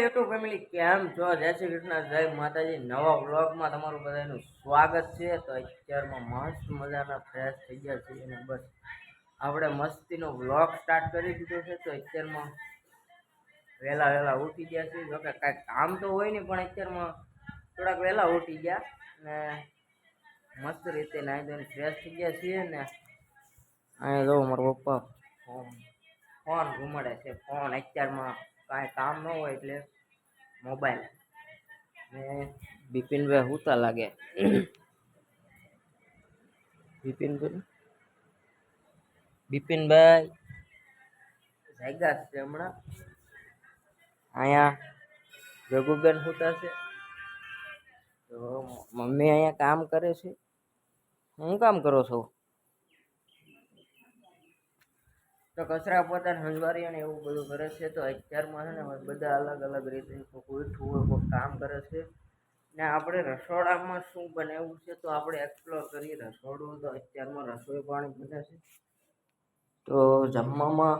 YouTube family કેમ છો? જય શ્રી કૃષ્ણ, જય માતાજી. નવા વ્લોગમાં તમારું બધાનું સ્વાગત છે. તો અત્યારમાં મસ્ત મજાના ફ્રેશ થઈ ગયા છીએ અને બસ આપણે મસ્તીનો વ્લોગ સ્ટાર્ટ કરી દીધો છે. તો અત્યારમાં વહેલા ઉઠી ગયા છીએ. જોકે કાંઈ કામ તો હોય નહીં, પણ અત્યારમાં થોડાક વહેલા ઉઠી ગયા ને મસ્ત રીતે નાહી ધોઈને ફ્રેશ થઈ ગયા છીએ ને અહીંયા જો મારા પપ્પા ફોન ઘુમાડે છે. ફોન અત્યારમાં કાંઈ કામ ન હોય એટલે મોબાઈલ ને બિપિનભાઈ હુતા લાગે. બિપિનભાઈ જાગ્યા છે હમણાં. અહીંયા રઘુબેન હુતા છે. તો મમ્મી અહીંયા કામ કરે છે. હું કામ કરો છો? તો કચરા પોતાને હંજવારી અને એવું બધું કરે છે. તો અત્યારમાં છે ને બધા અલગ અલગ રીતે કોઈ ઠું કોઈ કામ કરે છે ને આપણે રસોડામાં શું બનાવ્યું છે તો આપણે એક્સપ્લોર કરીએ. રસોડું તો અત્યારમાં રસોઈ પાણી બને છે. તો જમવામાં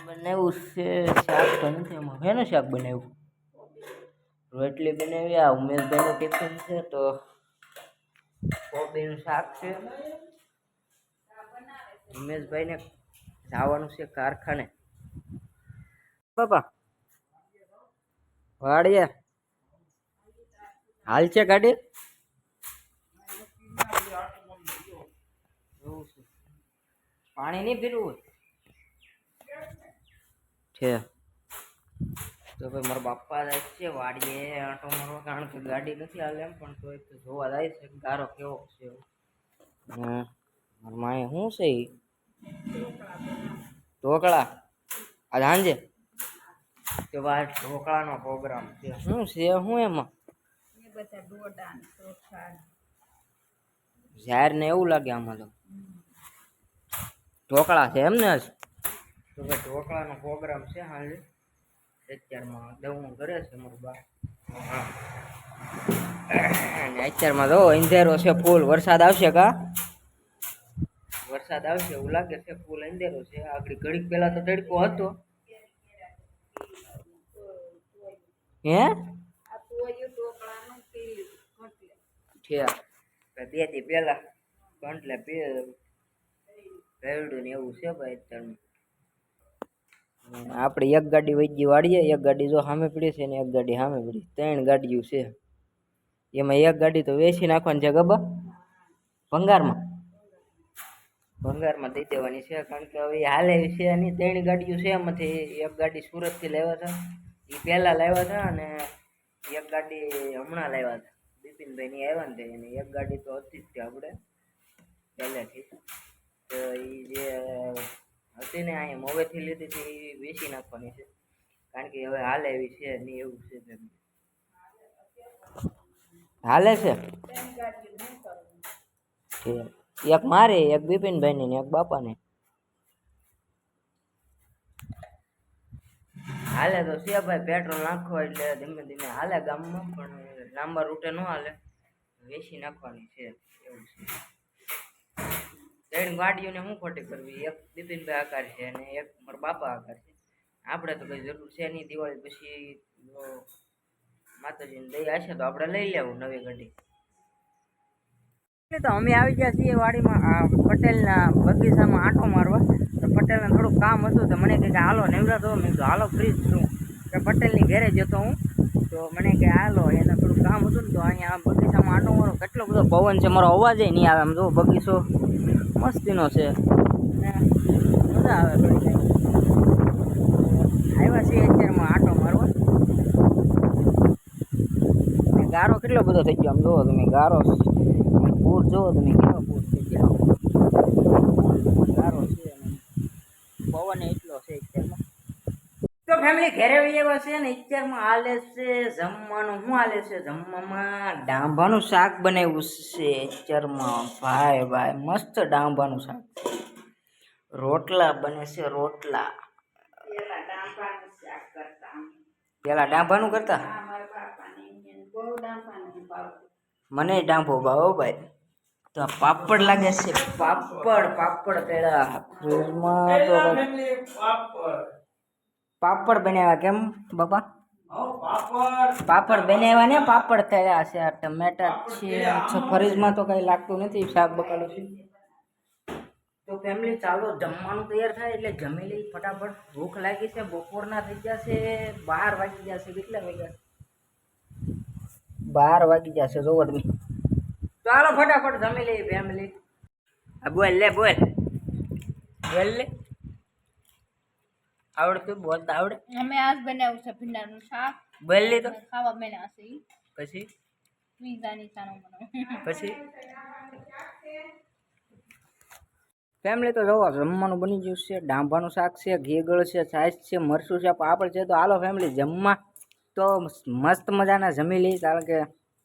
બનાવ્યું છે શાક તો નથી. એમાં શેનું શાક બનાવ્યું? રોટલી બનાવી. આ ઉમેશભાઈનું ટિફિન છે તો કોબીનું શાક છે. ઉમેશભાઈને જવાનું છે કારખાને. બાપા વાડીએ હાલ છે ગાડી. પાણી નહીં પીવું છે તો ભાઈ મારા બાપા જાય છે વાડીએ આંટો મારવા, કારણ કે ગાડી નથી હાલે એમ, પણ તો એક જોવા જાય છે ગારો કેવો છે. મારા માએ શું છે ઢોકળા આ સાંજે કે બાર ઢોકળાનો પ્રોગ્રામ છે. શું છે શું એમાં? ઝાર ને એવું લાગે આમાં તો ઢોકળા છે એમ ને. આજ તો ભાઈ ઢોકળાનો પ્રોગ્રામ છે હાલે. અત્યારમાં દવું કરે છે મારું બા. અત્યારમાં તો અંધેરો છે ફૂલ. વરસાદ આવશે કા? વરસાદ આવશે એવું લાગે છે. ફૂલ અંધેરો છે. આગળ ઘડીક પહેલા તો તડકો હતો. હે બે દી પેલા કંટલે પેવડું ને એવું છે ભાઈ. અત્યારમાં આપણે એક ગાડી વૈજી વાળીએ, એક ગાડી જો સામે પડી છે ને એક ગાડી સામે પડી. 3 ગાડીઓ છે. એમાં એક ગાડી તો વેચી નાખવાની છે. ગબા ભંગારમાં દઈ દેવાની છે, કારણ કે હવે હાલે એવી છે એની 3 ગાડીઓ છે. એમાંથી એક ગાડી સુરતથી લાવ્યા હતા, એ પહેલાં લાવ્યા હતા, અને એક ગાડી હમણાં લાવ્યા હતા બિપિનભાઈની આવ્યા ને. એની એક ગાડી તો હતી જ આપણે પહેલેથી. તો એ જે હતી ને અહીંયા મોવેથી લીધી હતી એ વેચી નાખવાની છે, કારણ કે હવે હાલે એવી છે નહીં એવું છે. હાલે છે એક મારે, એક બિપિનભાઈની ને એક બાપાને હાલે. તો છે ભાઈ પેટ્રોલ નાખો એટલે ધીમે ધીમે હાલે ગામમાં, પણ લાંબા રૂટે ન હાલે. વેચી નાખવાની છે એવું છે. 3 ગાડીઓને શું ખોટી કરવી? એક બિપિનભાઈ આકાર છે અને એક મારા બાપા આકાર છે. આપણે તો કઈ જરૂર છે નહીં. દિવાળી પછી માતાજીને દયા હશે તો આપણે લઈ લેવું નવી ગાડી. તો અમે આવી ગયા છીએ વાડીમાં પટેલના બગીચામાં આંટો મારવા. તો પટેલને થોડુંક કામ હતું તો મને કહે કે હાલો નેવરા તો. મેં કીધું હાલો ફ્રી છું. કે પટેલની ઘરે જતો હું. તો મને કહે હાલો, એને થોડુંક કામ હતું ને તો અહીંયા બગીચામાં આંટો મારો. કેટલો બધો પવન છે, મારો અવાજ નહીં આવે. આમ જો બગીચો મસ્તીનો છે ને મજા આવે. આવ્યા છીએ અત્યારમાં આંટો મારવા. ગારો કેટલો બધો થઈ ગયો આમ જોવો તમે. ગારો પૂર જોવો તમે, કેવો પૂર થઈ ગયો. ગારો છે પવન એટલો છે અત્યારમાં. તો ફેમિલી ઘરે એવા છે ને અત્યારમાં હાલે છે જમવાનું. શું હાલે છે જમવામાં? ડાંભાનું શાક બનાવ્યું છે અત્યારમાં. ભાઈ મસ્ત ડાંભાનું શાક. રોટલા બને છે, રોટલા. પેલા ડાંભાનું કરતા. મને ડાંભો ભાવ ભાઈ. તો પાપડ લાગે છે. પાપડ પેલા ફ્રીજમાં તો પાપડ બનાવ્યા કેમ બાપા? પાપડ પાપડ બનાવ્યા ને પાપડ થયા છે. આ ટમેટા છે ફરીજમાં તો કઈ લાગતું નથી, શાક બકાલું છે. તો ફેમિલી ચાલો જમવાનું તૈયાર થાય એટલે જમી લઈ ફટાફટ. ભૂખ લાગી છે, બપોરના થઈ જશે 12 વાગી જશે. કેટલા વાગ્યા? 12 વાગી જશે જોવો તમે. ચાલો ફટાફટ જમી લઈ ફેમિલી. બોલ લે બોલ બોલ લે. આવડતું બોલતા આવડે? અમે આજ બનાવ્યું છે ભીંડાનું શાક. બોલ લે તો. ખાવા બન્યા છે ઈ. પછી પીઝાની ચાનો બનાવ્યું. પછી ફેમિલી તો જોવો જમવાનું બની ગયું છે. ડાંભાનું શાક છે, ઘેગળ છે, છાશ છે, મરચું છે, પાપડ છે. તો હાલો ફેમિલી જમવા તો મસ્ત મજાના જમી લઈ, કારણ કે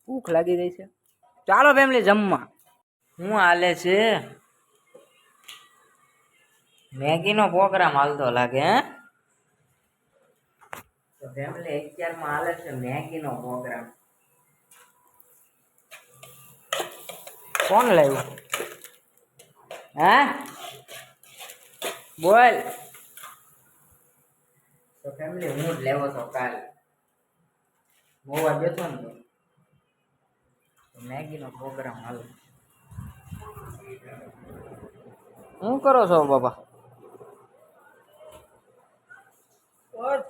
ભૂખ લાગી રહી છે. ચાલો ફેમિલી જમવા. હું હાલે છે? મેગીનો પ્રોગ્રામ હાલતો લાગે હે? તો ફેમિલી અત્યારમાં હાલે છે મેગીનો પ્રોગ્રામ. કોણ લાવ્યું? હા બોલ. તો ફેમિલી હું જ લેવો તો કાલ મોવા જતો ને તો મેગીનો પ્રોગ્રામ હાલો. શું કરો છો બાપા?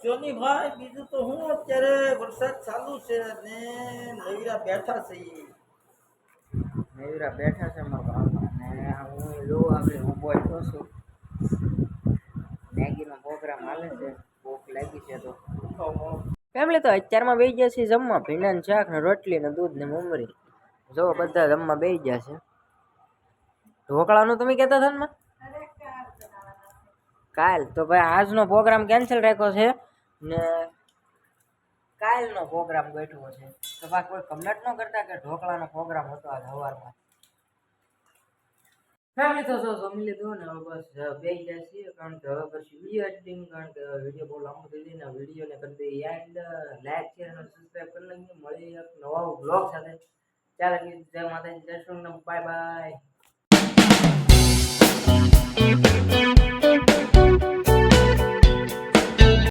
જોની ભાઈ બીજું તો હું અત્યારે વરસાદ ચાલુ છે ને નવીરા બેઠા છે. મેયુરા બેઠા છે મારા બાપા ને હું લો આપણે ઊભો થયો છું. મેગીનો પ્રોગ્રામ હાલે છે, ભૂખ લાગી છે. તો ફેમિલી તો અત્યારમાં બેસી ગયા છે જમવા. ભીંડાનું શાક ને રોટલી ને દૂધ ને મમરી. જો બધા જમવા બેસી ગયા છે. ઢોકળાનું તમે કહેતા હતા ને કાલ? તો ભાઈ આજનો પ્રોગ્રામ કેન્સલ રાખ્યો છે ને કાલનો પ્રોગ્રામ ગોઠવો છે. તો ભાઈ કોઈ કમેન્ટ ન કરતા કે ઢોકળાનો પ્રોગ્રામ હતો આજ સવારમાં. ફેમિલી તો જો જમી લીધું ને હવે બસ બેસી ગયા છીએ, કારણ કે હવે પછી વિડીયો એડિટિંગ, કારણ કે વિડીયો બહુ લાંબો થઈ જાય ને વિડીયોને કરી દઈએ એન્ડ. લાઈક શેર અને સબસ્ક્રાઈબ કરી લઈએ. મળી એક નવા બ્લોગ સાથે. ચાલો જય માતાજી, જય શ્રી કૃષ્ણ, બાય બાય.